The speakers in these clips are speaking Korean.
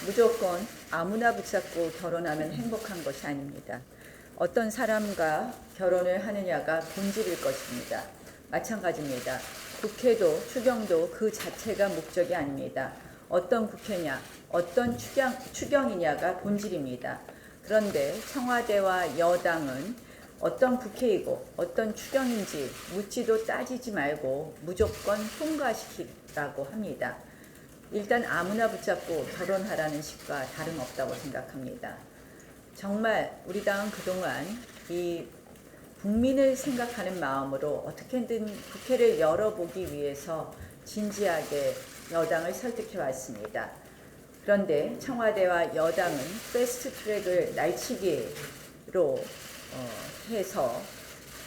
무조건 아무나 붙잡고 결혼하면 행복한 것이 아닙니다. 어떤 사람과 결혼을 하느냐가 본질일 것입니다. 마찬가지입니다. 국회도 추경도 그 자체가 목적이 아닙니다. 어떤 국회냐, 어떤 추경이냐가 본질입니다. 그런데 청와대와 여당은 어떤 국회이고 어떤 추경인지 묻지도 따지지 말고 무조건 통과시키라고 합니다. 일단 아무나 붙잡고 결혼하라는 식과 다름없다고 생각합니다. 정말 우리 당은 그동안 이 국민을 생각하는 마음으로 어떻게든 국회를 열어보기 위해서 진지하게 여당을 설득해 왔습니다. 그런데 청와대와 여당은 패스트 트랙을 날치기로 해서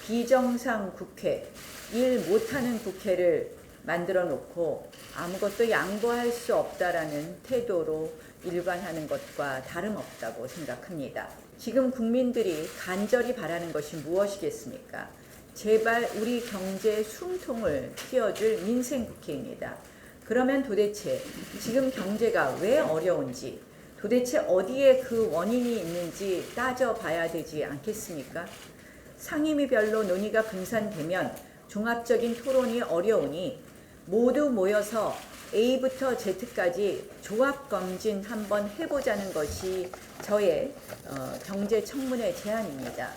비정상 국회, 일 못하는 국회를 만들어 놓고 아무것도 양보할 수 없다라는 태도로 일관하는 것과 다름없다고 생각합니다. 지금 국민들이 간절히 바라는 것이 무엇이겠습니까? 제발 우리 경제의 숨통을 틔워줄 민생국회입니다. 그러면 도대체 지금 경제가 왜 어려운지, 도대체 어디에 그 원인이 있는지 따져봐야 되지 않겠습니까? 상임위별로 논의가 분산되면 종합적인 토론이 어려우니 모두 모여서 A부터 Z까지 종합검진 한번 해보자는 것이 저의 경제청문회 제안입니다.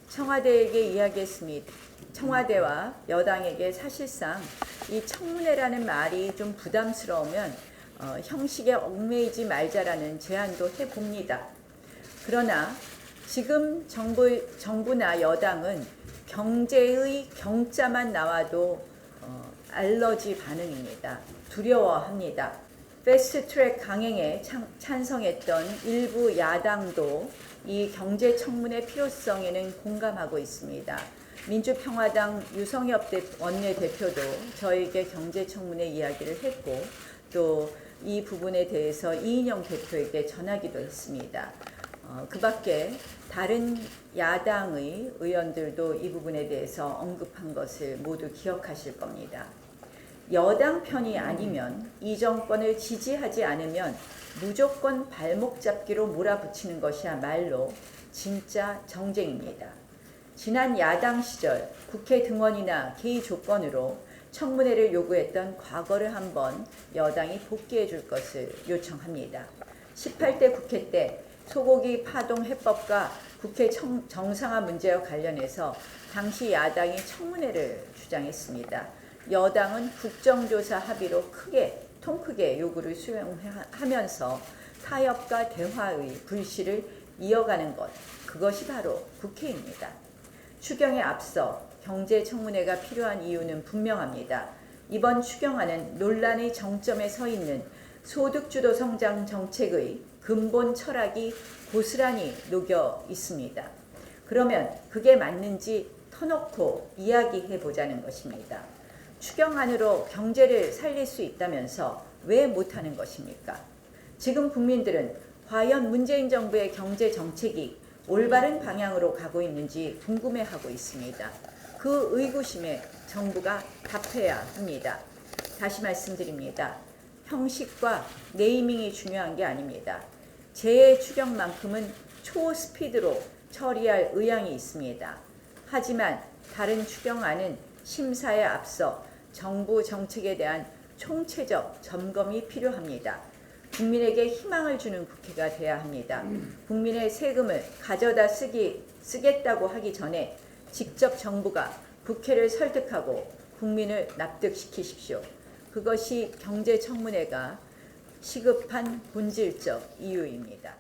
청와대에게 이야기했습니다. 청와대와 여당에게 사실상 이 청문회라는 말이 좀 부담스러우면 형식에 얽매이지 말자라는 제안도 해봅니다. 그러나 지금 정부나 여당은 경제의 경자만 나와도 알러지 반응입니다. 두려워합니다. 패스트트랙 강행에 찬성했던 일부 야당도 이 경제청문회 필요성에는 공감하고 있습니다. 민주평화당 유성엽 원내대표도 저에게 경제청문회 이야기를 했고 또 이 부분에 대해서 이인영 대표에게 전하기도 했습니다. 그 밖에 다른 야당의 의원들도 이 부분에 대해서 언급한 것을 모두 기억하실 겁니다. 여당 편이 아니면 이 정권을 지지하지 않으면 무조건 발목 잡기로 몰아붙이는 것이야말로 진짜 정쟁입니다. 지난 야당 시절 국회 등원이나 개의 조건으로 청문회를 요구했던 과거를 한번 여당이 복귀해 줄 것을 요청합니다. 18대 국회 때 소고기 파동 해법과 국회 정상화 문제와 관련해서 당시 야당이 청문회를 주장했습니다. 여당은 국정조사 합의로 통 크게 요구를 수용하면서 타협과 대화의 불씨를 이어가는 것, 그것이 바로 국회입니다. 추경에 앞서 경제청문회가 필요한 이유는 분명합니다. 이번 추경안은 논란의 정점에 서 있는 소득주도 성장 정책의 근본 철학이 고스란히 녹여 있습니다. 그러면 그게 맞는지 터놓고 이야기해 보자는 것입니다. 추경안으로 경제를 살릴 수 있다면서 왜 못하는 것입니까? 지금 국민들은 과연 문재인 정부의 경제 정책이 올바른 방향으로 가고 있는지 궁금해하고 있습니다. 그 의구심에 정부가 답해야 합니다. 다시 말씀드립니다. 형식과 네이밍이 중요한 게 아닙니다. 재해 추경만큼은 초스피드로 처리할 의향이 있습니다. 하지만 다른 추경안은 심사에 앞서 정부 정책에 대한 총체적 점검이 필요합니다. 국민에게 희망을 주는 국회가 돼야 합니다. 국민의 세금을 가져다 쓰겠다고 하기 전에 직접 정부가 국회를 설득하고 국민을 납득시키십시오. 그것이 경제청문회가 시급한 본질적 이유입니다.